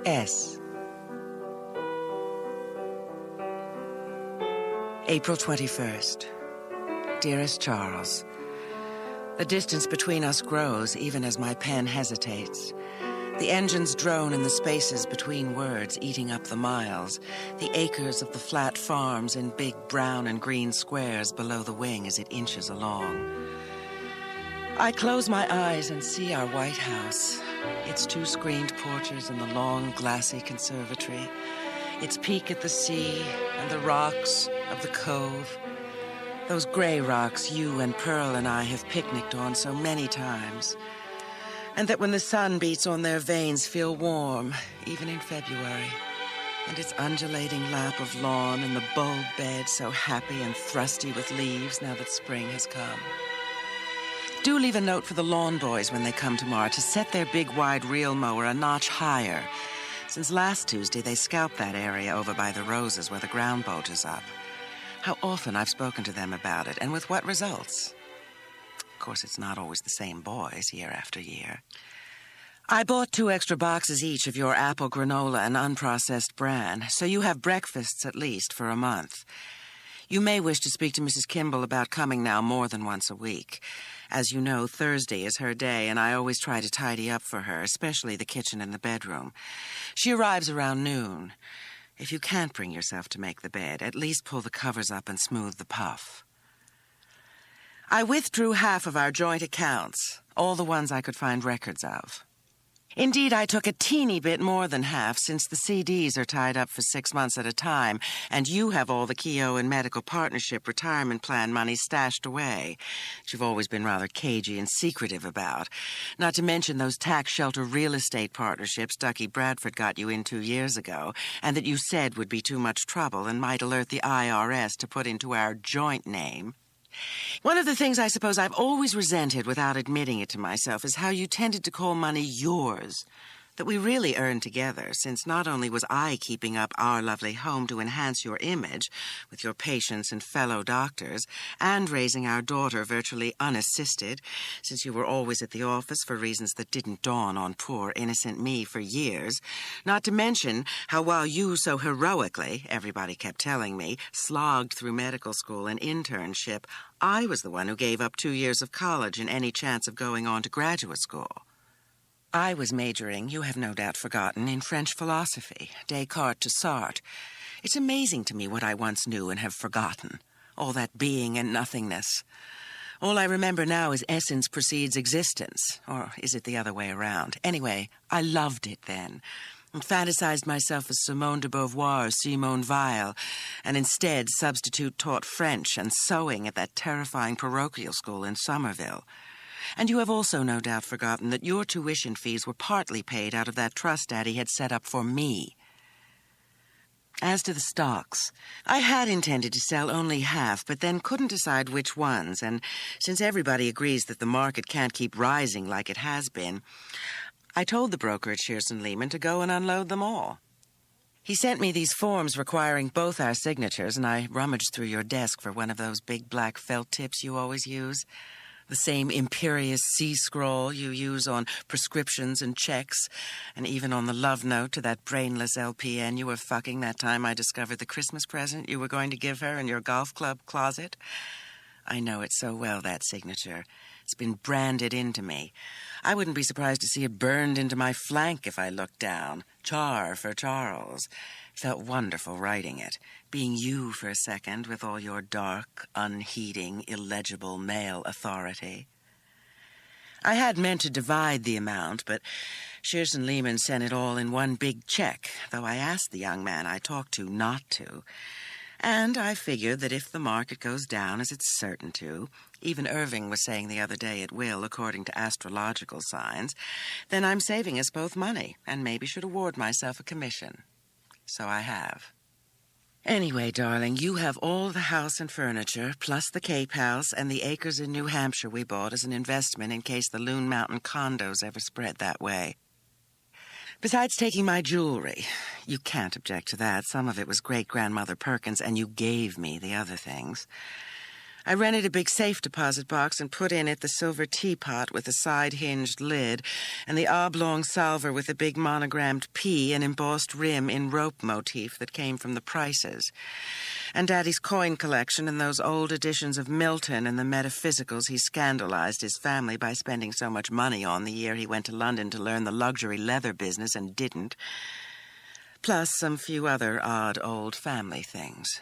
S. April 21st. Dearest Charles, the distance between us grows even as my pen hesitates. The engines drone in the spaces between words, eating up the miles, the acres of the flat farms in big brown and green squares below the wing as it inches along. I close my eyes and see our White House, its two screened porches and the long, glassy conservatory, its peak at the sea and the rocks of the cove, those gray rocks you and Pearl and I have picnicked on so many times, and that when the sun beats on their veins feel warm, even in February, and its undulating lap of lawn and the bulb bed so happy and thrusty with leaves now that spring has come. Do leave a note for the lawn boys when they come tomorrow to set their big wide reel mower a notch higher. Since last Tuesday, they scalped that area over by the roses where the ground boat is up. How often I've spoken to them about it, and with what results. Of course, it's not always the same boys year after year. I bought 2 extra boxes each of your apple granola and unprocessed bran, so you have breakfasts at least for a month. You may wish to speak to Mrs. Kimball about coming now more than once a week. As you know, Thursday is her day, and I always try to tidy up for her, especially the kitchen and the bedroom. She arrives around noon. If you can't bring yourself to make the bed, at least pull the covers up and smooth the puff. I withdrew half of our joint accounts, all the ones I could find records of. Indeed, I took a teeny bit more than half, since the CDs are tied up for 6 months at a time, and you have all the Keogh and Medical Partnership retirement plan money stashed away, which you've always been rather cagey and secretive about, not to mention those tax shelter real estate partnerships Ducky Bradford got you in 2 years ago, and that you said would be too much trouble and might alert the IRS to put into our joint name. One of the things I suppose I've always resented without admitting it to myself is how you tended to call money yours, that we really earned together, since not only was I keeping up our lovely home to enhance your image with your patients and fellow doctors, and raising our daughter virtually unassisted, since you were always at the office for reasons that didn't dawn on poor innocent me for years, not to mention how while you so heroically, everybody kept telling me, slogged through medical school and internship, I was the one who gave up 2 years of college and any chance of going on to graduate school. I was majoring, you have no doubt forgotten, in French philosophy, Descartes to Sartre. It's amazing to me what I once knew and have forgotten. All that being and nothingness. All I remember now is essence precedes existence. Or is it the other way around? Anyway, I loved it then. And fantasized myself as Simone de Beauvoir or Simone Weil, and instead substitute taught French and sewing at that terrifying parochial school in Somerville. And you have also no doubt forgotten that your tuition fees were partly paid out of that trust Daddy had set up for me. As to the stocks, I had intended to sell only half, but then couldn't decide which ones, and since everybody agrees that the market can't keep rising like it has been, I told the broker at Shearson Lehman to go and unload them all. He sent me these forms requiring both our signatures, and I rummaged through your desk for one of those big black felt tips you always use. The same imperious C-scroll you use on prescriptions and checks, and even on the love note to that brainless LPN you were fucking that time I discovered the Christmas present you were going to give her in your golf club closet. I know it so well, that signature. It's been branded into me. I wouldn't be surprised to see it burned into my flank if I looked down. Char for Charles. Felt wonderful writing it, being you for a second with all your dark, unheeding, illegible male authority. I had meant to divide the amount, but Shearson Lehman sent it all in one big check, though I asked the young man I talked to not to. And I figured that if the market goes down, as it's certain to, even Irving was saying the other day it will, according to astrological signs, then I'm saving us both money, and maybe should award myself a commission. So I have. Anyway, darling, you have all the house and furniture, plus the Cape House and the acres in New Hampshire we bought as an investment in case the Loon Mountain condos ever spread that way. Besides taking my jewelry, you can't object to that. Some of it was great-grandmother Perkins, and you gave me the other things. I rented a big safe deposit box and put in it the silver teapot with the side-hinged lid and the oblong salver with the big monogrammed P and embossed rim in rope motif that came from the prices. And Daddy's coin collection and those old editions of Milton and the metaphysicals he scandalized his family by spending so much money on the year he went to London to learn the luxury leather business and didn't. Plus some few other odd old family things.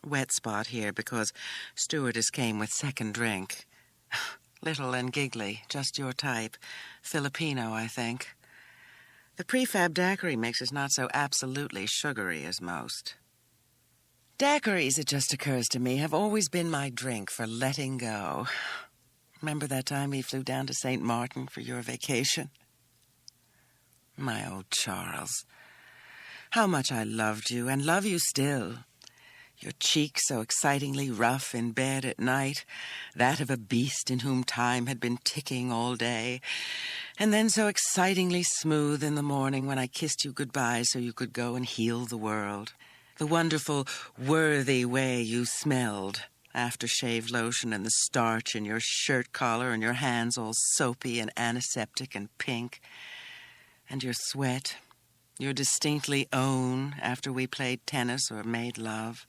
Wet spot here because stewardess came with second drink. Little and giggly, just your type. Filipino, I think. The prefab daiquiri mix is not so absolutely sugary as most. Daiquiris, it just occurs to me, have always been my drink for letting go. Remember that time we flew down to St. Martin for your vacation? My old Charles. How much I loved you, and love you still. Your cheek so excitingly rough in bed at night, that of a beast in whom time had been ticking all day, and then so excitingly smooth in the morning when I kissed you goodbye so you could go and heal the world. The wonderful, worthy way you smelled, aftershave lotion and the starch in your shirt collar and your hands all soapy and antiseptic and pink, and your sweat, your distinctly own after we played tennis or made love.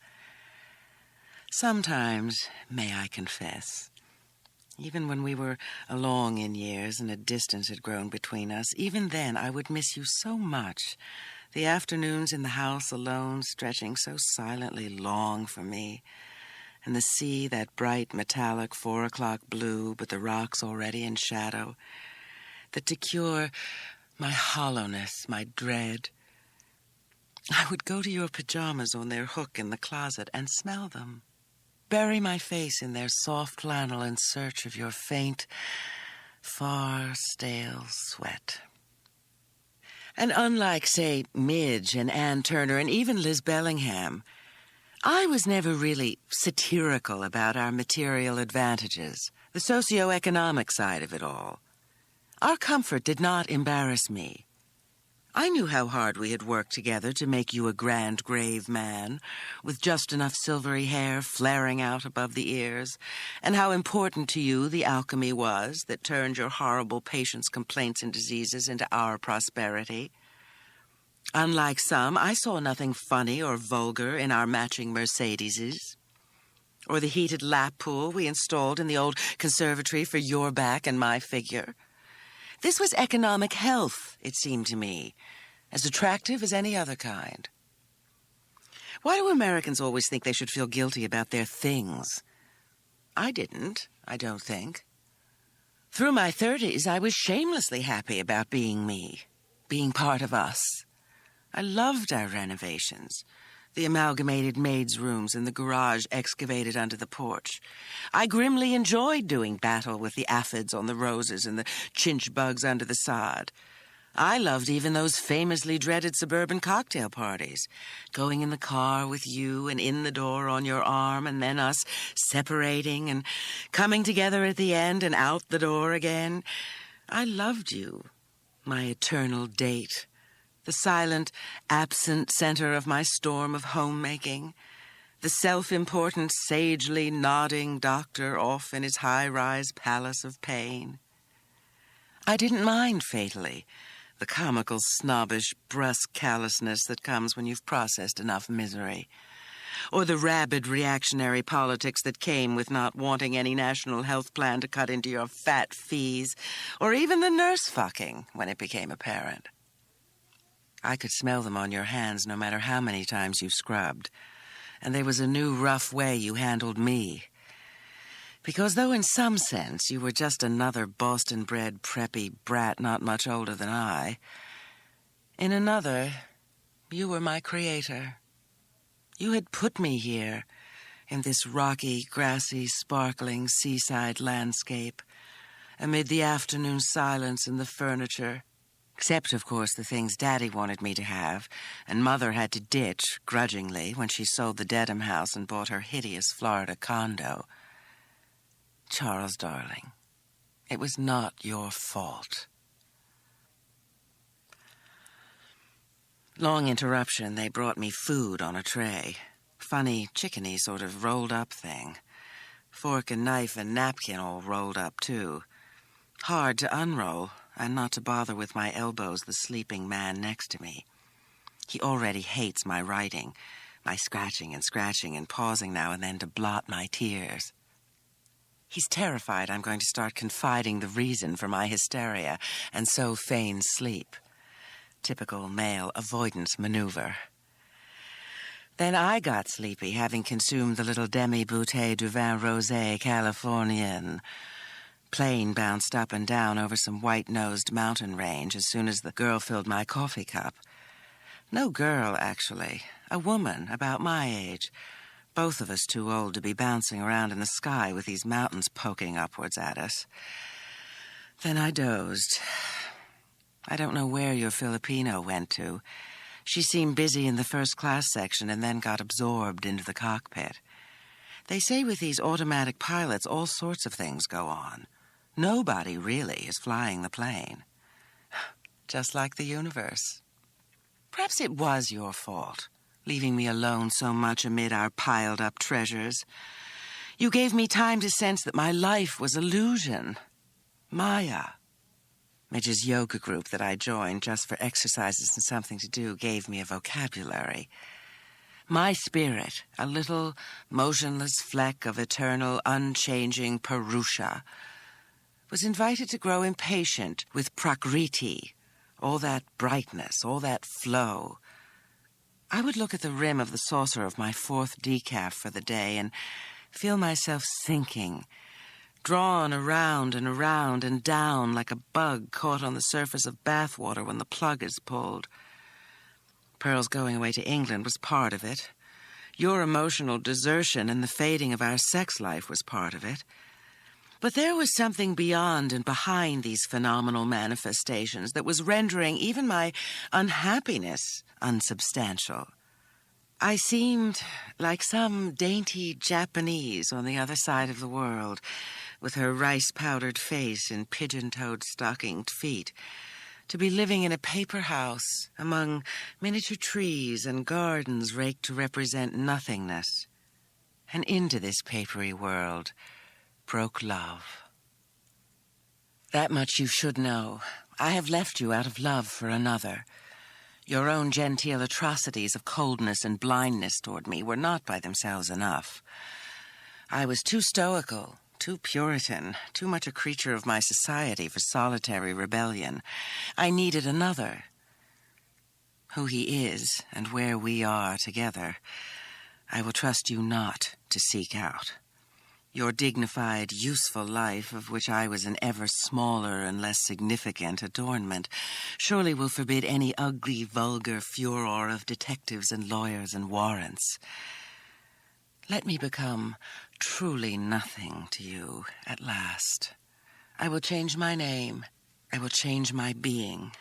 Sometimes, may I confess, even when we were along in years and a distance had grown between us, even then I would miss you so much. The afternoons in the house alone stretching so silently long for me, and the sea that bright metallic 4 o'clock blue, but the rocks already in shadow, that to cure my hollowness, my dread, I would go to your pajamas on their hook in the closet and smell them. Bury my face in their soft flannel in search of your faint, far, stale sweat. And unlike, say, Midge and Ann Turner and even Liz Bellingham, I was never really satirical about our material advantages, the socioeconomic side of it all. Our comfort did not embarrass me. I knew how hard we had worked together to make you a grand grave man, with just enough silvery hair flaring out above the ears, and how important to you the alchemy was that turned your horrible patients' complaints and diseases into our prosperity. Unlike some, I saw nothing funny or vulgar in our matching Mercedeses, or the heated lap pool we installed in the old conservatory for your back and my figure. This was economic health, it seemed to me, as attractive as any other kind. Why do Americans always think they should feel guilty about their things? I didn't, I don't think. Through my 30s, I was shamelessly happy about being me, being part of us. I loved our renovations, the amalgamated maids' rooms and the garage excavated under the porch. I grimly enjoyed doing battle with the aphids on the roses and the chinch bugs under the sod. I loved even those famously dreaded suburban cocktail parties, going in the car with you and in the door on your arm, and then us separating and coming together at the end and out the door again. I loved you, my eternal date. The silent, absent center of my storm of homemaking, the self-important, sagely nodding doctor off in his high-rise palace of pain. I didn't mind fatally the comical, snobbish, brusque callousness that comes when you've processed enough misery, or the rabid reactionary politics that came with not wanting any national health plan to cut into your fat fees, or even the nurse fucking when it became apparent. I could smell them on your hands no matter how many times you scrubbed. And there was a new rough way you handled me. Because though in some sense you were just another Boston-bred preppy brat not much older than I, in another, you were my creator. You had put me here, in this rocky, grassy, sparkling seaside landscape, amid the afternoon silence and the furniture, except, of course, the things Daddy wanted me to have, and Mother had to ditch, grudgingly, when she sold the Dedham house and bought her hideous Florida condo. Charles, darling, it was not your fault. Long interruption, they brought me food on a tray. Funny, chickeny sort of rolled-up thing. Fork and knife and napkin all rolled up, too. Hard to unroll, and not to bother with my elbows the sleeping man next to me. He already hates my writing, my scratching and pausing now and then to blot my tears. He's terrified I'm going to start confiding the reason for my hysteria, and so feign sleep. Typical male avoidance maneuver. Then I got sleepy, having consumed the little demi-bouteille du vin rosé Californian. Plane bounced up and down over some white-nosed mountain range as soon as the girl filled my coffee cup. No girl, actually. A woman about my age. Both of us too old to be bouncing around in the sky with these mountains poking upwards at us. Then I dozed. I don't know where your Filipino went to. She seemed busy in the first-class section and then got absorbed into the cockpit. They say with these automatic pilots all sorts of things go on. Nobody really is flying the plane. Just like the universe. Perhaps it was your fault, leaving me alone so much amid our piled-up treasures. You gave me time to sense that my life was illusion. Maya. Midge's yoga group that I joined just for exercises and something to do gave me a vocabulary. My spirit, a little motionless fleck of eternal, unchanging Purusha, was invited to grow impatient with Prakriti, all that brightness, all that flow. I would look at the rim of the saucer of my fourth decaf for the day and feel myself sinking, drawn around and down like a bug caught on the surface of bathwater when the plug is pulled. Pearl's going away to England was part of it. Your emotional desertion and the fading of our sex life was part of it. But there was something beyond and behind these phenomenal manifestations that was rendering even my unhappiness unsubstantial. I seemed like some dainty Japanese on the other side of the world, with her rice-powdered face and pigeon-toed stockinged feet, to be living in a paper house among miniature trees and gardens raked to represent nothingness. And into this papery world broke love. That much you should know. I have left you out of love for another. Your own genteel atrocities of coldness and blindness toward me were not by themselves enough. I was too stoical, too Puritan, too much a creature of my society for solitary rebellion. I needed another. Who he is and where we are together, I will trust you not to seek out. Your dignified, useful life, of which I was an ever smaller and less significant adornment, surely will forbid any ugly, vulgar furor of detectives and lawyers and warrants. Let me become truly nothing to you at last. I will change my name. I will change my being.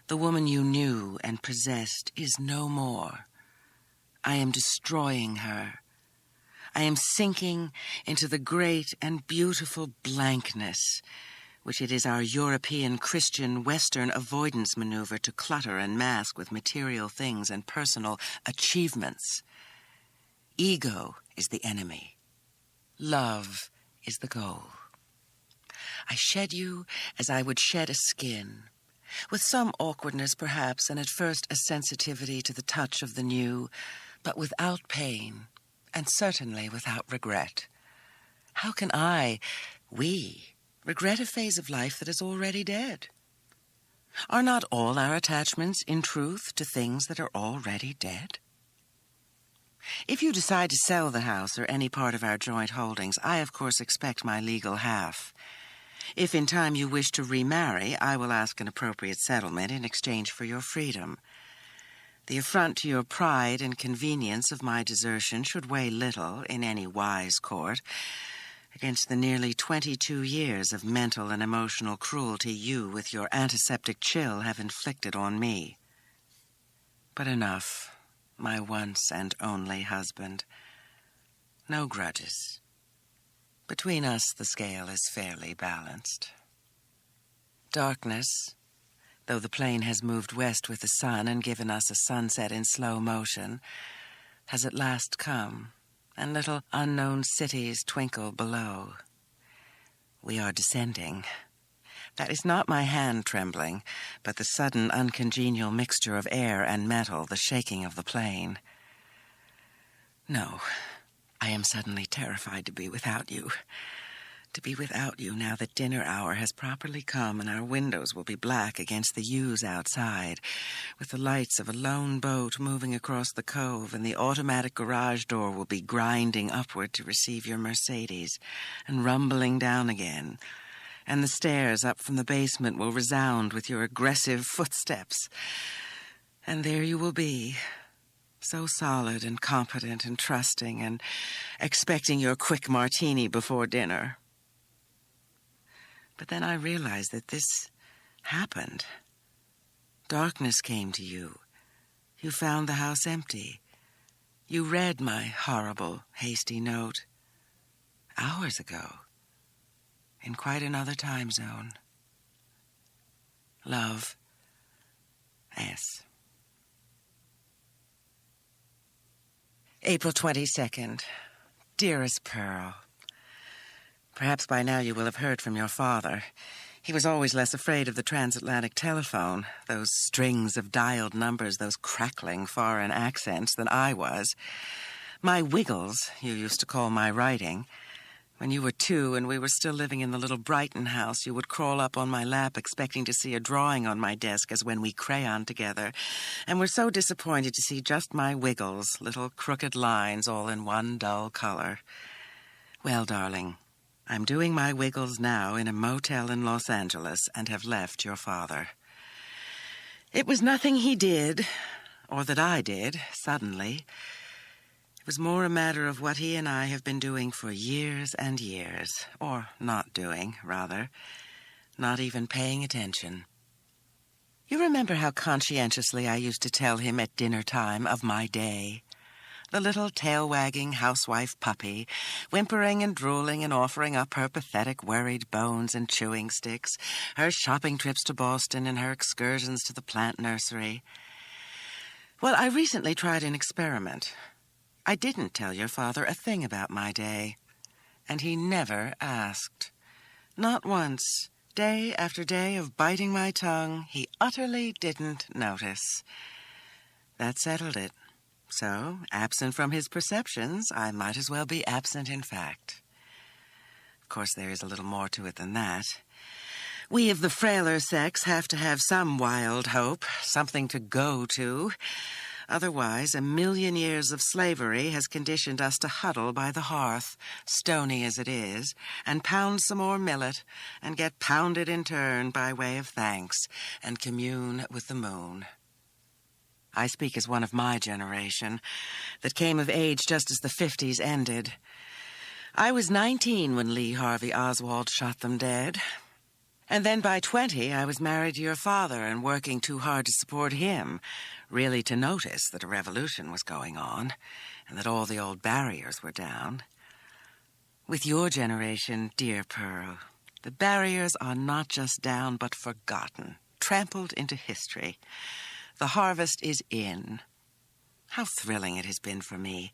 The woman you knew and possessed is no more. I am destroying her. I am sinking into the great and beautiful blankness, which it is our European, Christian, Western avoidance maneuver to clutter and mask with material things and personal achievements. Ego is the enemy. Love is the goal. I shed you as I would shed a skin, with some awkwardness perhaps, and at first a sensitivity to the touch of the new, but without pain. And certainly without regret. How can we, regret a phase of life that is already dead? Are not all our attachments, in truth, to things that are already dead? If you decide to sell the house or any part of our joint holdings, I, of course, expect my legal half. If in time you wish to remarry, I will ask an appropriate settlement in exchange for your freedom. The affront to your pride and convenience of my desertion should weigh little in any wise court against the nearly 22 years of mental and emotional cruelty you, with your antiseptic chill, have inflicted on me. But enough, my once and only husband. No grudges. Between us, the scale is fairly balanced. Darkness, though the plane has moved west with the sun and given us a sunset in slow motion, has at last come, and little unknown cities twinkle below. We are descending. That is not my hand trembling, but the sudden uncongenial mixture of air and metal, the shaking of the plane. No, I am suddenly terrified to be without you. To be without you now that dinner hour has properly come and our windows will be black against the yews outside, with the lights of a lone boat moving across the cove, and the automatic garage door will be grinding upward to receive your Mercedes and rumbling down again, and the stairs up from the basement will resound with your aggressive footsteps. And there you will be, so solid and competent and trusting and expecting your quick martini before dinner. But then I realized that this happened. Darkness came to you. You found the house empty. You read my horrible, hasty note hours ago, in quite another time zone. Love, S. April 22nd. Dearest Pearl, perhaps by now you will have heard from your father. He was always less afraid of the transatlantic telephone, those strings of dialed numbers, those crackling foreign accents, than I was. My wiggles, you used to call my writing. When you were 2 and we were still living in the little Brighton house, you would crawl up on my lap expecting to see a drawing on my desk as when we crayoned together, and were so disappointed to see just my wiggles, little crooked lines all in one dull color. Well, darling, I'm doing my wiggles now in a motel in Los Angeles and have left your father. It was nothing he did, or that I did, suddenly. It was more a matter of what he and I have been doing for years and years, or not doing, rather, not even paying attention. You remember how conscientiously I used to tell him at dinner time of my day? The little tail-wagging housewife puppy, whimpering and drooling and offering up her pathetic worried bones and chewing sticks, her shopping trips to Boston and her excursions to the plant nursery. Well, I recently tried an experiment. I didn't tell your father a thing about my day, and he never asked. Not once. Day after day of biting my tongue, he utterly didn't notice. That settled it. So, absent from his perceptions, I might as well be absent in fact. Of course, there is a little more to it than that. We of the frailer sex have to have some wild hope, something to go to. Otherwise, a million years of slavery has conditioned us to huddle by the hearth, stony as it is, and pound some more millet, and get pounded in turn by way of thanks, and commune with the moon. I speak as one of my generation, that came of age just as the 50s ended. I was 19 when Lee Harvey Oswald shot them dead. And then by 20, I was married to your father and working too hard to support him, really to notice that a revolution was going on, and that all the old barriers were down. With your generation, dear Pearl, the barriers are not just down, but forgotten, trampled into history. The harvest is in. How thrilling it has been for me.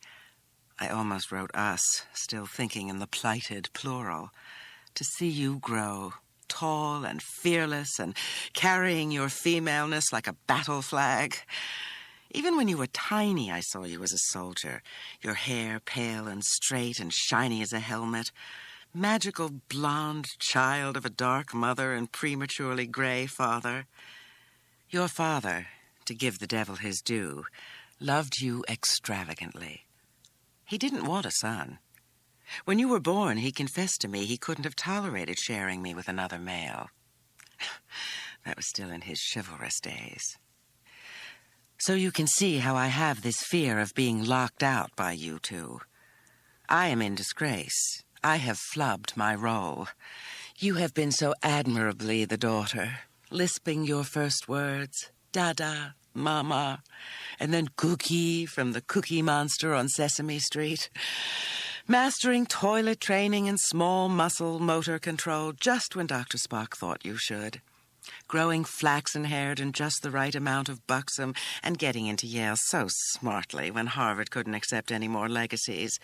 I almost wrote us, still thinking in the plighted plural, to see you grow, tall and fearless and carrying your femaleness like a battle flag. Even when you were tiny, I saw you as a soldier, your hair pale and straight and shiny as a helmet, magical blonde child of a dark mother and prematurely gray father. Your father, to give the devil his due, loved you extravagantly. He didn't want a son. When you were born, he confessed to me he couldn't have tolerated sharing me with another male. That was still in his chivalrous days. So you can see how I have this fear of being locked out by you two. I am in disgrace. I have flubbed my role. You have been so admirably the daughter, lisping your first words, Dada, Mama, and then Cookie from the Cookie Monster on Sesame Street. Mastering toilet training and small muscle motor control just when Dr. Spock thought you should. growing flaxen-haired and just the right amount of buxom, and getting into Yale so smartly when Harvard couldn't accept any more legacies.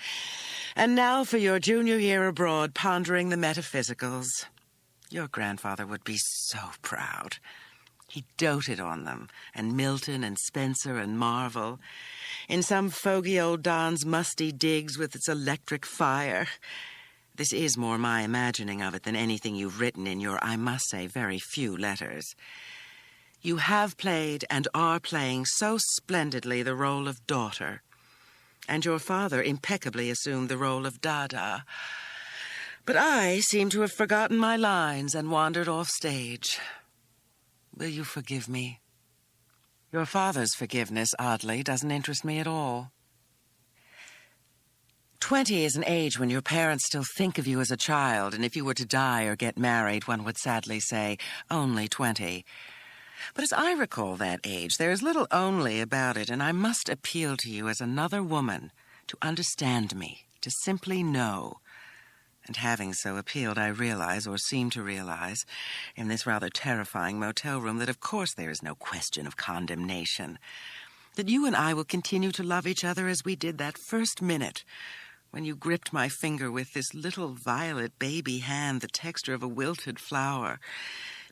And now for your junior year abroad, pondering the metaphysicals. Your grandfather would be so proud. He doted on them, and Milton and Spencer and Marvel, in some fogey old Don's musty digs with its electric fire. This is more my imagining of it than anything you've written in your, I must say, very few letters. You have played and are playing so splendidly the role of daughter, and your father impeccably assumed the role of Dada. But I seem to have forgotten my lines and wandered off stage. Will you forgive me? Your father's forgiveness, oddly, doesn't interest me at all. 20 is an age when your parents still think of you as a child, and if you were to die or get married, one would sadly say, only 20. But as I recall that age, there is little only about it, and I must appeal to you as another woman to understand me, to simply know. And having so appealed, I realize, or seem to realize, in this rather terrifying motel room, that of course there is no question of condemnation. That you and I will continue to love each other as we did that first minute, when you gripped my finger with this little violet baby hand, the texture of a wilted flower.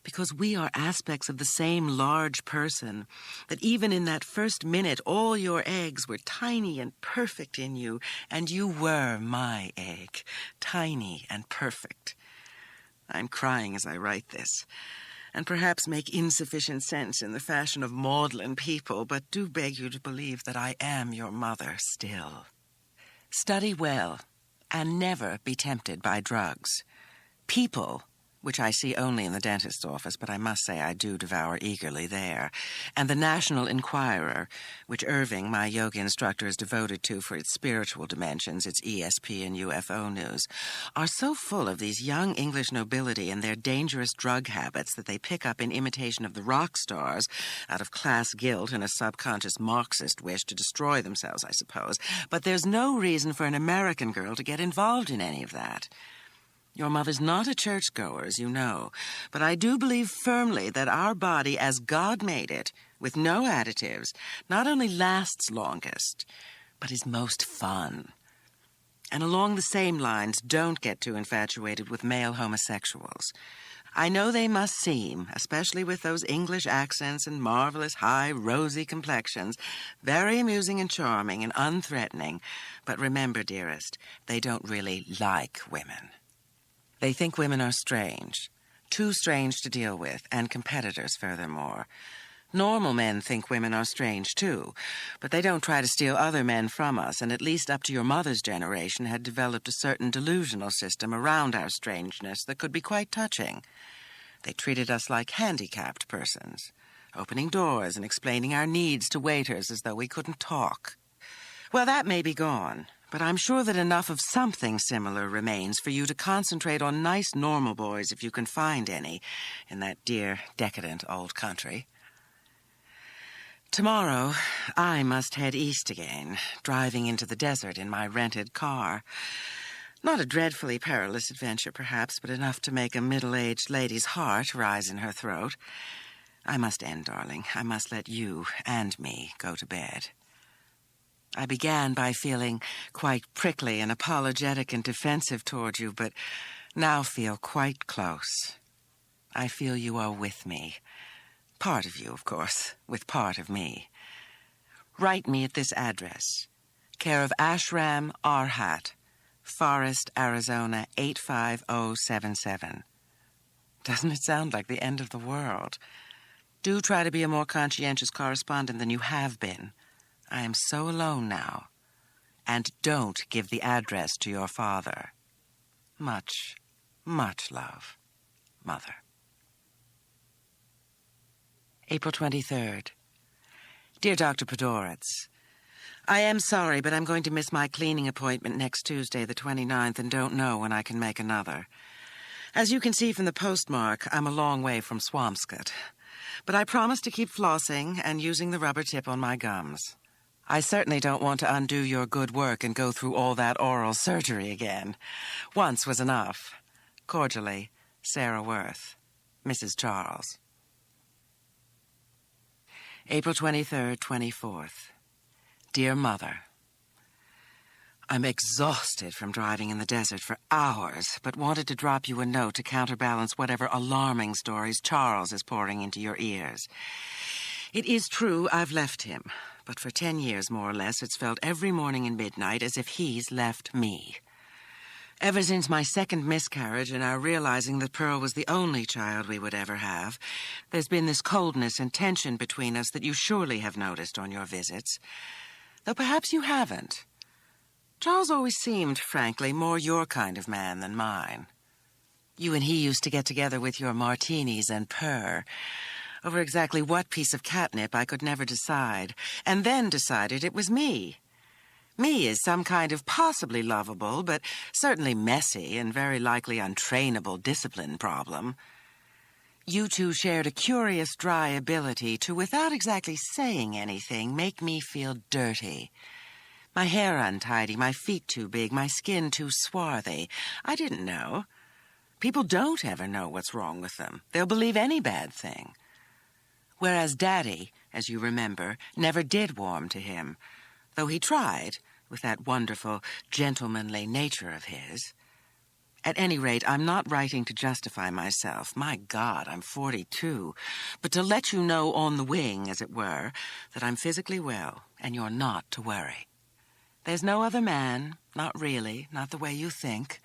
Because we are aspects of the same large person, that even in that first minute, all your eggs were tiny and perfect in you, and you were my egg, tiny and perfect. I'm crying as I write this, and perhaps make insufficient sense in the fashion of maudlin people, but do beg you to believe that I am your mother still. Study well, and never be tempted by drugs. People, which I see only in the dentist's office, but I must say I do devour eagerly there, and the National Enquirer, which Irving, my yoga instructor, is devoted to for its spiritual dimensions, its ESP and UFO news, are so full of these young English nobility and their dangerous drug habits that they pick up in imitation of the rock stars out of class guilt and a subconscious Marxist wish to destroy themselves, I suppose. But there's no reason for an American girl to get involved in any of that. Your mother's not a churchgoer, as you know, but I do believe firmly that our body, as God made it, with no additives, not only lasts longest, but is most fun. And along the same lines, don't get too infatuated with male homosexuals. I know they must seem, especially with those English accents and marvelous high, rosy complexions, very amusing and charming and unthreatening. But remember, dearest, they don't really like women. They think women are strange, too strange to deal with, and competitors, furthermore. Normal men think women are strange, too, but they don't try to steal other men from us, and at least up to your mother's generation had developed a certain delusional system around our strangeness that could be quite touching. They treated us like handicapped persons, opening doors and explaining our needs to waiters as though we couldn't talk. Well, that may be gone. But I'm sure that enough of something similar remains for you to concentrate on nice normal boys, if you can find any, in that dear, decadent old country. Tomorrow, I must head east again, driving into the desert in my rented car. Not a dreadfully perilous adventure, perhaps, but enough to make a middle-aged lady's heart rise in her throat. I must end, darling. I must let you and me go to bed. I began by feeling quite prickly and apologetic and defensive toward you, but now feel quite close. I feel you are with me. Part of you, of course, with part of me. Write me at this address, care of Ashram Arhat, Forest, Arizona, 85077. Doesn't it sound like the end of the world? Do try to be a more conscientious correspondent than you have been. I am so alone now. And don't give the address to your father. Much, much love, Mother. April 23rd. Dear Dr. Podoritz, I am sorry, but I'm going to miss my cleaning appointment next Tuesday, the 29th, and don't know when I can make another. As you can see from the postmark, I'm a long way from Swampscott. But I promise to keep flossing and using the rubber tip on my gums. I certainly don't want to undo your good work and go through all that oral surgery again. Once was enough. Cordially, Sarah Worth, Mrs. Charles. April 23rd, 24th. Dear Mother, I'm exhausted from driving in the desert for hours, but wanted to drop you a note to counterbalance whatever alarming stories Charles is pouring into your ears. It is true I've left him, but for 10 years, more or less, it's felt every morning and midnight as if he's left me. Ever since my second miscarriage and our realizing that Pearl was the only child we would ever have, there's been this coldness and tension between us that you surely have noticed on your visits. Though perhaps you haven't. Charles always seemed, frankly, more your kind of man than mine. You and he used to get together with your martinis and purr over exactly what piece of catnip I could never decide, and then decided it was me. Me is some kind of possibly lovable, but certainly messy and very likely untrainable discipline problem. You two shared a curious, dry ability to, without exactly saying anything, make me feel dirty. My hair untidy, my feet too big, my skin too swarthy. I didn't know. People don't ever know what's wrong with them. They'll believe any bad thing. Whereas Daddy, as you remember, never did warm to him, though he tried, with that wonderful, gentlemanly nature of his. At any rate, I'm not writing to justify myself. My God, I'm 42. But to let you know on the wing, as it were, that I'm physically well, and you're not to worry. There's no other man, not really, not the way you think.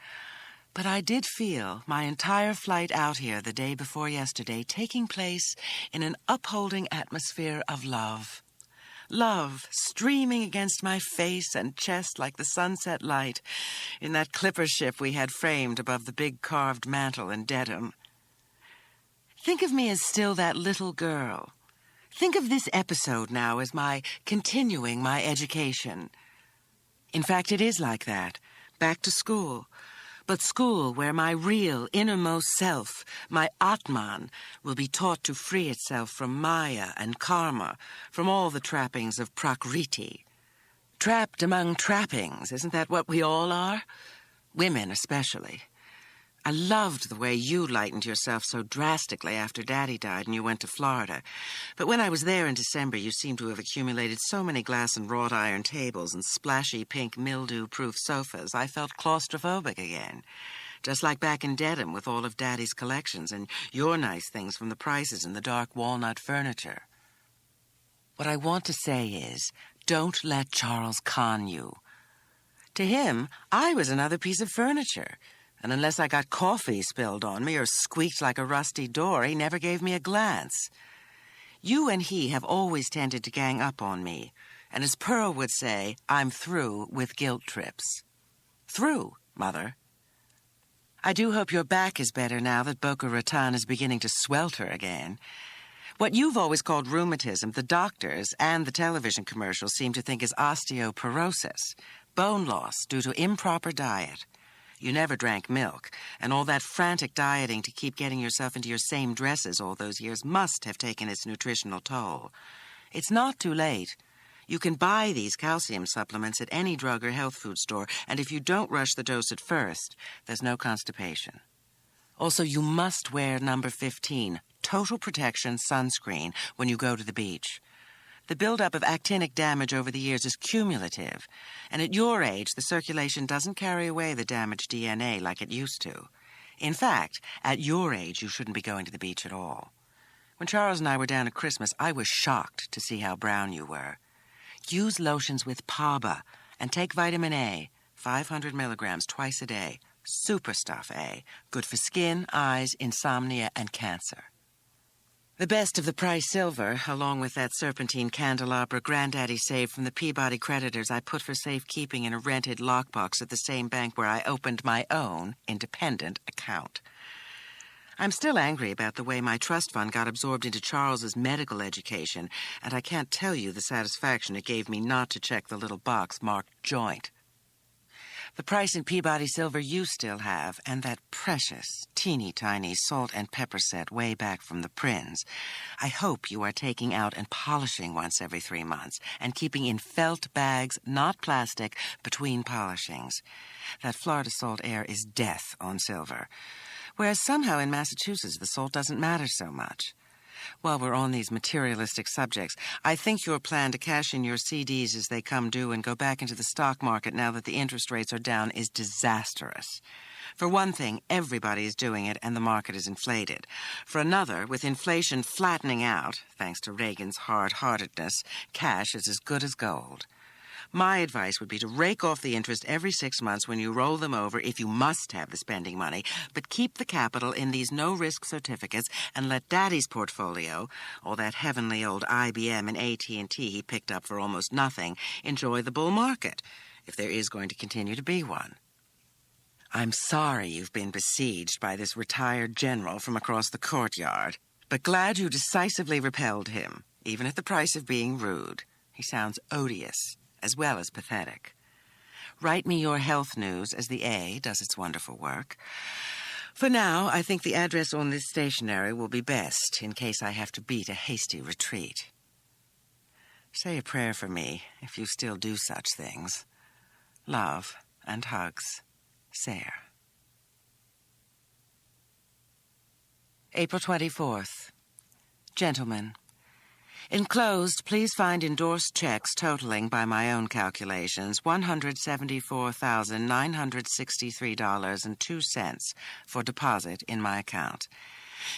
But I did feel my entire flight out here the day before yesterday taking place in an upholding atmosphere of love. Love streaming against my face and chest like the sunset light in that clipper ship we had framed above the big carved mantel in Dedham. Think of me as still that little girl. Think of this episode now as my continuing my education. In fact, it is like that. Back to school. But school where my real innermost self, my Atman, will be taught to free itself from Maya and karma, from all the trappings of Prakriti. Trapped among trappings, isn't that what we all are? Women especially. I loved the way you lightened yourself so drastically after Daddy died and you went to Florida. But when I was there in December, you seemed to have accumulated so many glass and wrought iron tables and splashy pink mildew-proof sofas, I felt claustrophobic again. Just like back in Dedham with all of Daddy's collections and your nice things from the prices and the dark walnut furniture. What I want to say is, don't let Charles con you. To him, I was another piece of furniture. And unless I got coffee spilled on me or squeaked like a rusty door, he never gave me a glance. You and he have always tended to gang up on me. And as Pearl would say, I'm through with guilt trips. Through, Mother. I do hope your back is better now that Boca Raton is beginning to swelter again. What you've always called rheumatism, the doctors and the television commercials seem to think is osteoporosis, bone loss due to improper diet. You never drank milk, and all that frantic dieting to keep getting yourself into your same dresses all those years must have taken its nutritional toll. It's not too late. You can buy these calcium supplements at any drug or health food store, and if you don't rush the dose at first, there's no constipation. Also, you must wear number 15, total protection sunscreen, when you go to the beach. The buildup of actinic damage over the years is cumulative, and at your age, the circulation doesn't carry away the damaged DNA like it used to. In fact, at your age, you shouldn't be going to the beach at all. When Charles and I were down at Christmas, I was shocked to see how brown you were. Use lotions with PABA and take vitamin A, 500 milligrams twice a day. Super stuff A, good for skin, eyes, insomnia, and cancer. The best of the price silver, along with that serpentine candelabra Granddaddy saved from the Peabody creditors I put for safekeeping in a rented lockbox at the same bank where I opened my own independent account. I'm still angry about the way my trust fund got absorbed into Charles's medical education, and I can't tell you the satisfaction it gave me not to check the little box marked joint. The price in Peabody silver you still have, and that precious, teeny-tiny salt and pepper set way back from the Prinz, I hope you are taking out and polishing once every 3 months, and keeping in felt bags, not plastic, between polishings. That Florida salt air is death on silver, whereas somehow in Massachusetts the salt doesn't matter so much. while we're on these materialistic subjects, I think your plan to cash in your CDs as they come due and go back into the stock market now that the interest rates are down is disastrous. For one thing, everybody is doing it and the market is inflated. For another, with inflation flattening out, thanks to Reagan's hard-heartedness, cash is as good as gold. My advice would be to rake off the interest every 6 months when you roll them over if you must have the spending money, but keep the capital in these no-risk certificates and let Daddy's portfolio, or that heavenly old IBM and AT&T he picked up for almost nothing, enjoy the bull market, if there is going to continue to be one. I'm sorry you've been besieged by this retired general from across the courtyard, but glad you decisively repelled him, even at the price of being rude. He sounds odious, as well as pathetic. Write me your health news as the A does its wonderful work. For now, I think the address on this stationery will be best in case I have to beat a hasty retreat. Say a prayer for me, if you still do such things. Love and hugs. Sarah. April 24th. Gentlemen, enclosed, please find endorsed checks totaling, by my own calculations, $174,963.02 for deposit in my account.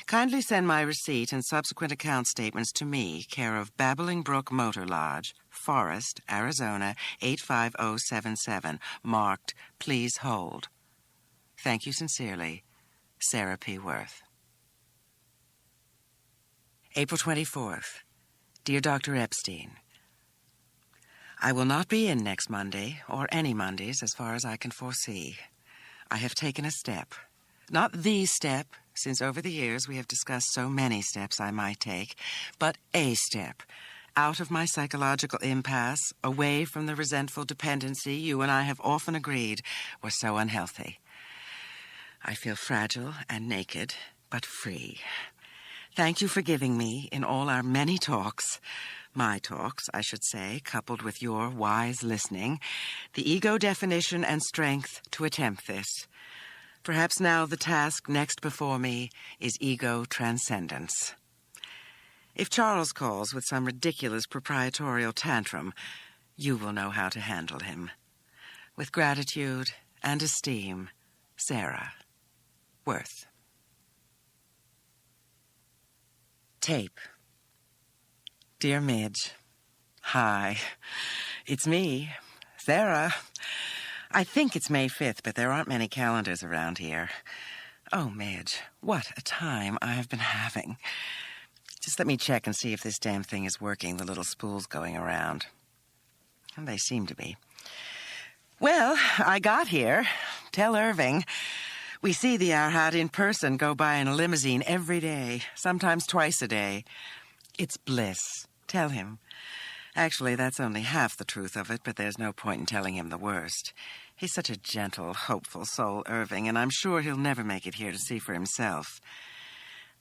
Kindly send my receipt and subsequent account statements to me, care of Babbling Brook Motor Lodge, Forest, Arizona, 85077, marked, Please Hold. Thank you sincerely, Sarah P. Worth. April 24th. Dear Dr. Epstein, I will not be in next Monday, or any Mondays as far as I can foresee. I have taken a step. Not the step, since over the years we have discussed so many steps I might take, but a step, out of my psychological impasse, away from the resentful dependency you and I have often agreed was so unhealthy. I feel fragile and naked, but free. Thank you for giving me, in all our many talks, my talks, I should say, coupled with your wise listening, the ego definition and strength to attempt this. Perhaps now the task next before me is ego transcendence. If Charles calls with some ridiculous proprietorial tantrum, you will know how to handle him. With gratitude and esteem, Sarah Worth. Tape. Dear Midge, hi. It's me, Sarah. I think it's May 5th, but there aren't many calendars around here. Oh, Midge, what a time I have been having. Just let me check and see if this damn thing is working, the little spools going around. And they seem to be. Well, I got here. Tell Irving. We see the Arhat in person go by in a limousine every day, sometimes twice a day. It's bliss. Tell him. Actually, that's only half the truth of it, but there's no point in telling him the worst. He's such a gentle, hopeful soul, Irving, and I'm sure he'll never make it here to see for himself.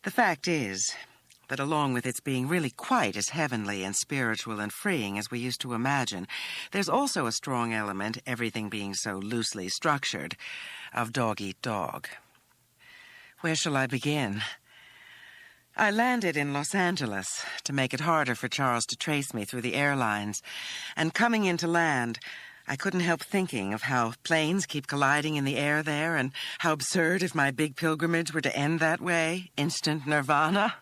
The fact is that along with its being really quite as heavenly and spiritual and freeing as we used to imagine, there's also a strong element, everything being so loosely structured, of dog-eat-dog. Where shall I begin? I landed in Los Angeles to make it harder for Charles to trace me through the airlines, and coming into land, I couldn't help thinking of how planes keep colliding in the air there, and how absurd if my big pilgrimage were to end that way, instant nirvana.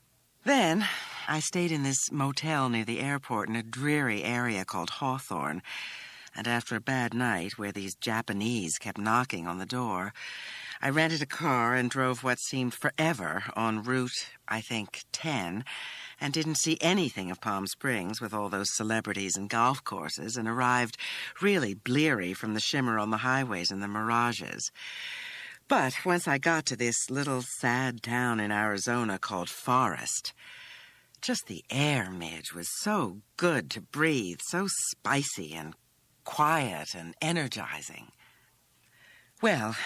Then I stayed in this motel near the airport in a dreary area called Hawthorne, and after a bad night where these Japanese kept knocking on the door, I rented a car and drove what seemed forever on Route, I think, 10, and didn't see anything of Palm Springs with all those celebrities and golf courses, and arrived really bleary from the shimmer on the highways and the mirages. But once I got to this little sad town in Arizona called Forest, just the air, Midge, was so good to breathe, so spicy and quiet and energizing. Well,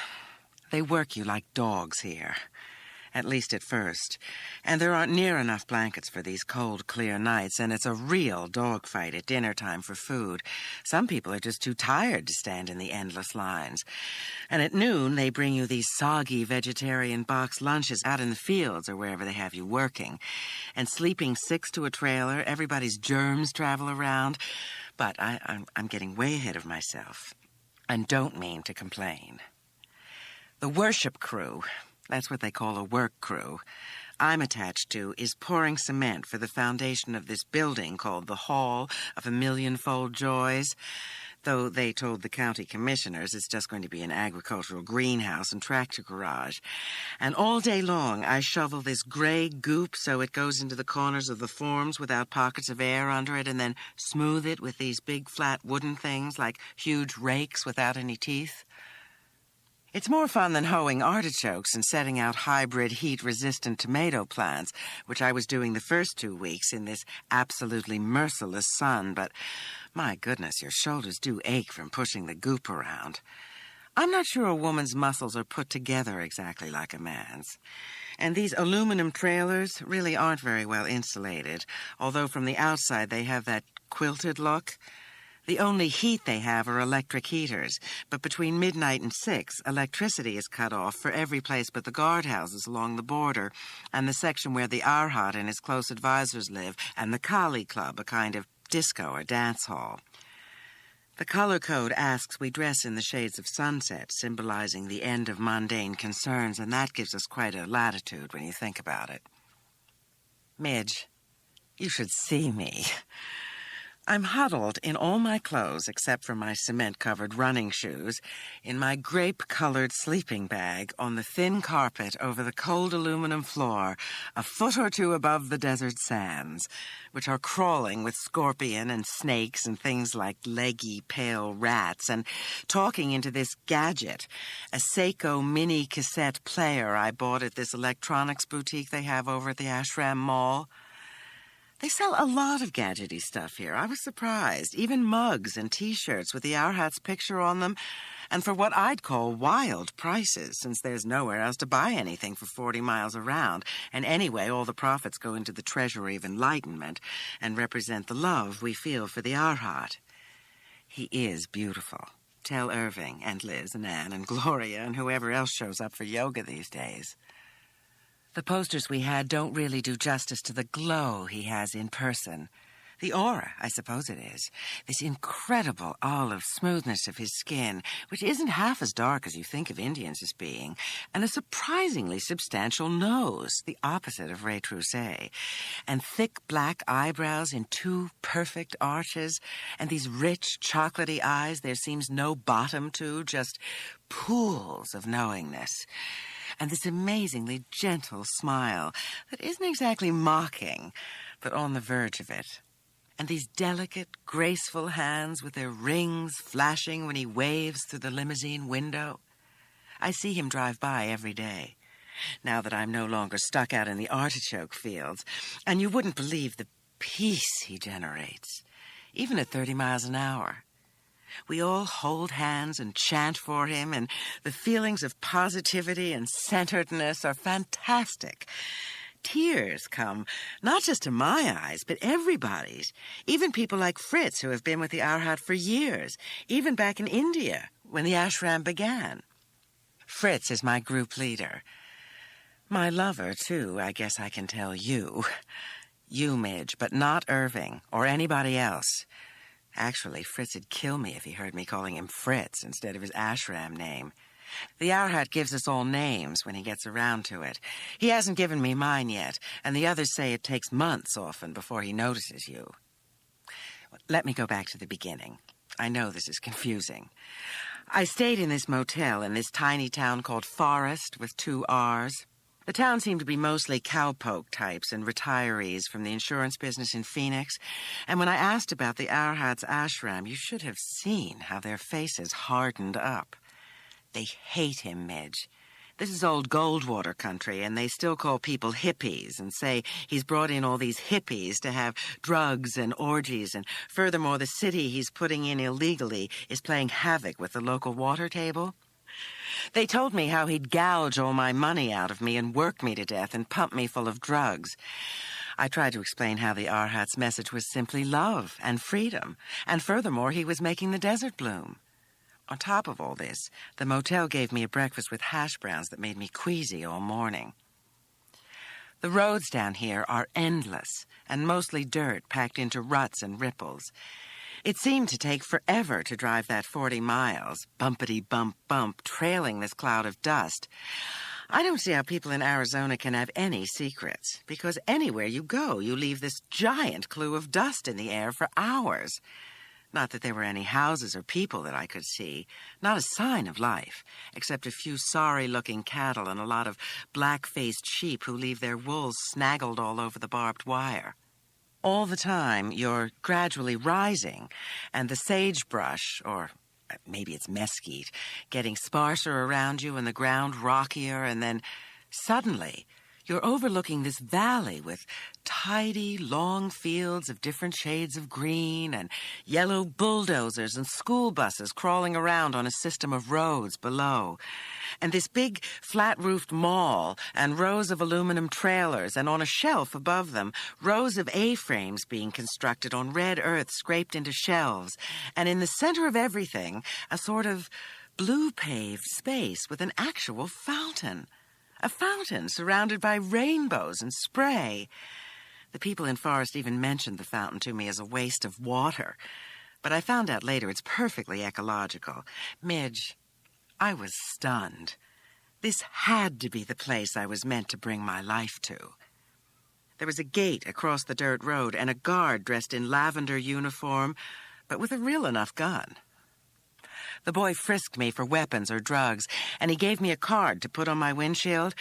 they work you like dogs here. at least at first. And there aren't near enough blankets for these cold, clear nights, and it's a real dogfight at dinner time for food. Some people are just too tired to stand in the endless lines. And at noon, they bring you these soggy vegetarian box lunches out in the fields or wherever they have you working. And sleeping six to a trailer, everybody's germs travel around. But I'm getting way ahead of myself, and don't mean to complain. The worship crew, that's what they call a work crew, I'm attached to, is pouring cement for the foundation of this building called the Hall of a Millionfold Joys, though they told the county commissioners it's just going to be an agricultural greenhouse and tractor garage. And all day long, I shovel this gray goop so it goes into the corners of the forms without pockets of air under it, and then smooth it with these big flat wooden things like huge rakes without any teeth. It's more fun than hoeing artichokes and setting out hybrid heat-resistant tomato plants, which I was doing the first 2 weeks in this absolutely merciless sun, but my goodness, your shoulders do ache from pushing the goop around. I'm not sure a woman's muscles are put together exactly like a man's. And these aluminum trailers really aren't very well insulated, although from the outside they have that quilted look. The only heat they have are electric heaters, but between midnight and 6, electricity is cut off for every place but the guardhouses along the border, and the section where the Arhat and his close advisors live, and the Kali Club, a kind of disco or dance hall. The color code asks we dress in the shades of sunset, symbolizing the end of mundane concerns, and that gives us quite a latitude when you think about it. Midge, you should see me. I'm huddled in all my clothes except for my cement-covered running shoes, in my grape-colored sleeping bag on the thin carpet over the cold aluminum floor, a foot or two above the desert sands, which are crawling with scorpion and snakes and things like leggy, pale rats, and talking into this gadget, a Seiko mini cassette player I bought at this electronics boutique they have over at the Ashram Mall. They sell a lot of gadgety stuff here. I was surprised. Even mugs and T-shirts with the Arhat's picture on them, and for what I'd call wild prices, since there's nowhere else to buy anything for 40 miles around. And anyway, all the profits go into the Treasury of Enlightenment and represent the love we feel for the Arhat. He is beautiful. Tell Irving and Liz and Anne and Gloria and whoever else shows up for yoga these days. The posters we had don't really do justice to the glow he has in person. The aura, I suppose it is. This incredible olive smoothness of his skin, which isn't half as dark as you think of Indians as being, and a surprisingly substantial nose, the opposite of Ray Troussé, and thick black eyebrows in 2 perfect arches, and these rich, chocolatey eyes there seems no bottom to, just pools of knowingness. And this amazingly gentle smile that isn't exactly mocking, but on the verge of it. And these delicate, graceful hands with their rings flashing when he waves through the limousine window. I see him drive by every day, now that I'm no longer stuck out in the artichoke fields, and you wouldn't believe the peace he generates, even at 30 miles an hour. We all hold hands and chant for him, and the feelings of positivity and centeredness are fantastic. Tears come, not just to my eyes, but everybody's. Even people like Fritz, who have been with the Arhat for years, even back in India, when the ashram began. Fritz is my group leader. My lover, too, I guess I can tell you. You, Midge, but not Irving, or anybody else. Actually, Fritz would kill me if he heard me calling him Fritz instead of his ashram name. The Arhat gives us all names when he gets around to it. He hasn't given me mine yet, and the others say it takes months often before he notices you. Let me go back to the beginning. I know this is confusing. I stayed in this motel in this tiny town called Forest with 2 R's. The town seemed to be mostly cowpoke types and retirees from the insurance business in Phoenix. And when I asked about the Arhat's ashram, you should have seen how their faces hardened up. They hate him, Midge. This is old Goldwater country, and they still call people hippies and say he's brought in all these hippies to have drugs and orgies, and furthermore, the city he's putting in illegally is playing havoc with the local water table. They told me how he'd gouge all my money out of me and work me to death and pump me full of drugs. I tried to explain how the Arhat's message was simply love and freedom, and furthermore, he was making the desert bloom. On top of all this, the motel gave me a breakfast with hash browns that made me queasy all morning. The roads down here are endless, and mostly dirt packed into ruts and ripples. It seemed to take forever to drive that 40 miles, bumpity-bump-bump, trailing this cloud of dust. I don't see how people in Arizona can have any secrets, because anywhere you go, you leave this giant clue of dust in the air for hours. Not that there were any houses or people that I could see. Not a sign of life, except a few sorry-looking cattle and a lot of black-faced sheep who leave their wool snaggled all over the barbed wire. All the time, you're gradually rising, and the sagebrush, or maybe it's mesquite, getting sparser around you and the ground rockier, and then suddenly you're overlooking this valley with tidy, long fields of different shades of green and yellow bulldozers and school buses crawling around on a system of roads below. And this big flat-roofed mall and rows of aluminum trailers, and on a shelf above them, rows of A-frames being constructed on red earth scraped into shelves. And in the center of everything, a sort of blue-paved space with an actual fountain. A fountain surrounded by rainbows and spray. The people in Forest even mentioned the fountain to me as a waste of water. But I found out later it's perfectly ecological. Midge, I was stunned. This had to be the place I was meant to bring my life to. There was a gate across the dirt road and a guard dressed in lavender uniform, but with a real enough gun. The boy frisked me for weapons or drugs, and he gave me a card to put on my windshield.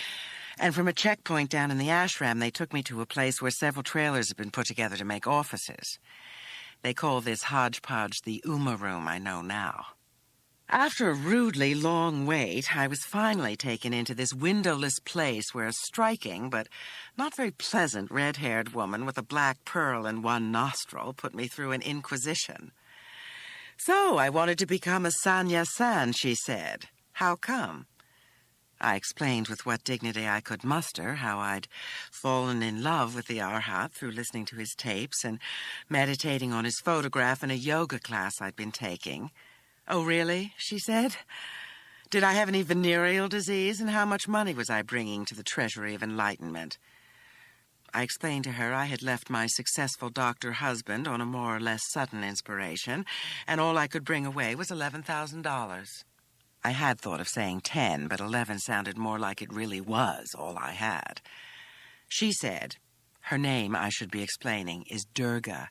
And from a checkpoint down in the ashram, they took me to a place where several trailers had been put together to make offices. They call this hodgepodge the Uma Room, I know now. After a rudely long wait, I was finally taken into this windowless place where a striking but not very pleasant red-haired woman with a black pearl in one nostril put me through an inquisition. So I wanted to become a sannyasin, she said. How come? I explained with what dignity I could muster how I'd fallen in love with the Arhat through listening to his tapes and meditating on his photograph in a yoga class I'd been taking. Oh, really? She said. Did I have any venereal disease, and how much money was I bringing to the Treasury of Enlightenment? I explained to her I had left my successful doctor husband on a more or less sudden inspiration, and all I could bring away was $11,000. I had thought of saying 10, but 11 sounded more like it really was all I had. She said, her name, I should be explaining, is Durga,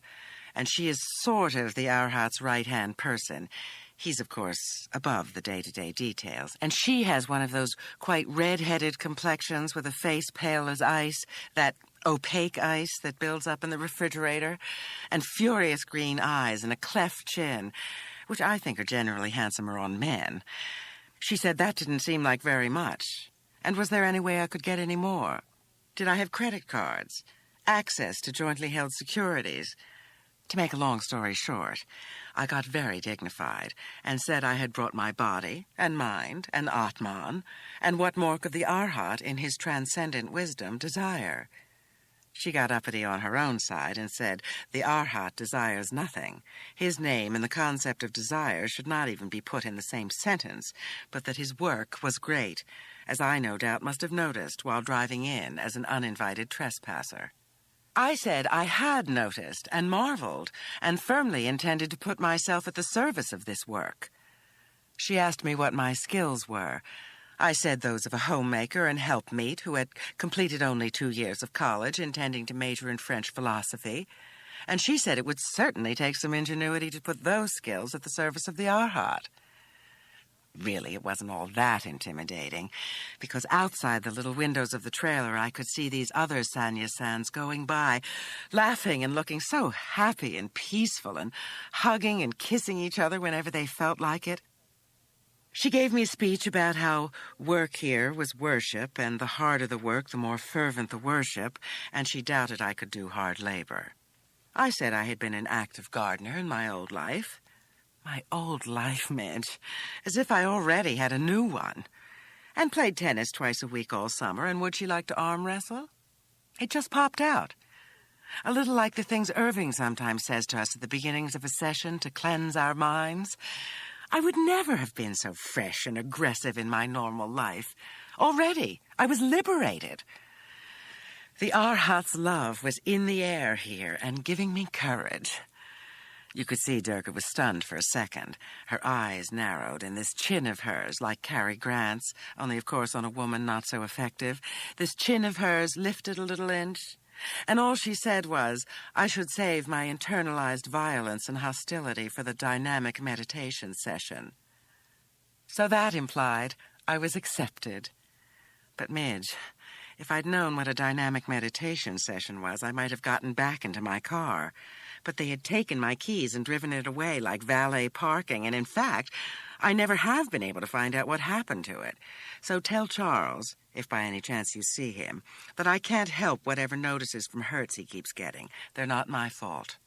and she is sort of the Arhat's right-hand person. He's, of course, above the day-to-day details. And she has one of those quite red-headed complexions with a face pale as ice, that opaque ice that builds up in the refrigerator, and furious green eyes and a cleft chin, which I think are generally handsomer on men. She said that didn't seem like very much. And was there any way I could get any more? Did I have credit cards? Access to jointly held securities? To make a long story short, I got very dignified and said I had brought my body and mind and Atman, and what more could the Arhat in his transcendent wisdom desire? She got uppity on her own side and said the Arhat desires nothing. His name and the concept of desire should not even be put in the same sentence, but that his work was great, as I no doubt must have noticed while driving in as an uninvited trespasser. I said I had noticed and marveled and firmly intended to put myself at the service of this work. She asked me what my skills were. I said those of a homemaker and helpmeet who had completed only 2 years of college, intending to major in French philosophy, and she said it would certainly take some ingenuity to put those skills at the service of the Arhat. Really, it wasn't all that intimidating, because outside the little windows of the trailer I could see these other sannyasins going by, laughing and looking so happy and peaceful and hugging and kissing each other whenever they felt like it. She gave me a speech about how work here was worship, and the harder the work, the more fervent the worship, and she doubted I could do hard labor. I said I had been an active gardener in my old life. My old life, Midge. As if I already had a new one. And played tennis twice a week all summer, and would she like to arm wrestle? It just popped out. A little like the things Irving sometimes says to us at the beginnings of a session to cleanse our minds. I would never have been so fresh and aggressive in my normal life. Already, I was liberated. The Arhat's love was in the air here and giving me courage. You could see Durga was stunned for a second. Her eyes narrowed, and this chin of hers, like Cary Grant's, only of course on a woman not so effective, this chin of hers lifted a little inch. And all she said was, I should save my internalized violence and hostility for the dynamic meditation session. So that implied I was accepted. But Midge, if I'd known what a dynamic meditation session was, I might have gotten back into my car. But they had taken my keys and driven it away like valet parking, and in fact, I never have been able to find out what happened to it. So tell Charles, if by any chance you see him, that I can't help whatever notices from Hertz he keeps getting. They're not my fault.